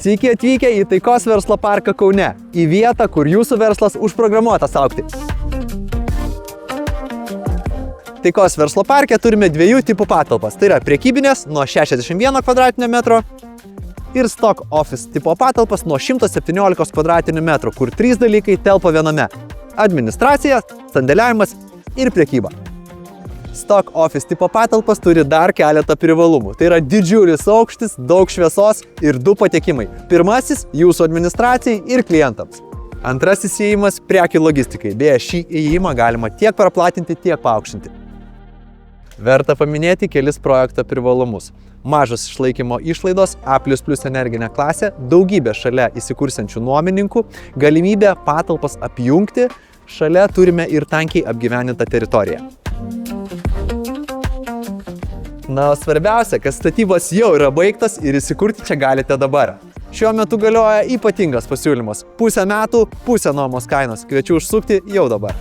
Sveiki atvykę į Taikos verslo parką Kaune, į vietą, kur jūsų verslas užprogramuotas augti. Taikos verslo parke turime dviejų tipų patalpas. Tai yra prekybinės nuo 61 kvadratinio metro ir stock office tipo patalpas nuo 117 kvadratinių metrų, kur 3 dalykai telpa viename – administracija, sandėliavimas ir prekyba. Stock office tipo patalpas turi dar keletą privalumų. Tai yra didžiulis aukštis, daug šviesos ir 2 patekimai. Pirmasis – jūsų administracijai ir klientams. Antrasis įėjimas – prekių logistikai. Beje, šį įėjimą galima tiek praplatinti, tiek paaukštinti. Verta paminėti kelis projekto privalumus. Mažos išlaikymo išlaidos, A++ energinė klasė, daugybė šalia įsikursiančių nuomininkų, galimybė patalpas apjungti, šalia turime ir tankiai apgyvendintą teritoriją. Na, o svarbiausia, kad statybos jau yra baigtos ir įsikurti čia galite dabar. Šiuo metu galioja ypatingas pasiūlymas – pusę metų, pusę nuomos kainos. Kviečiu užsukti jau dabar.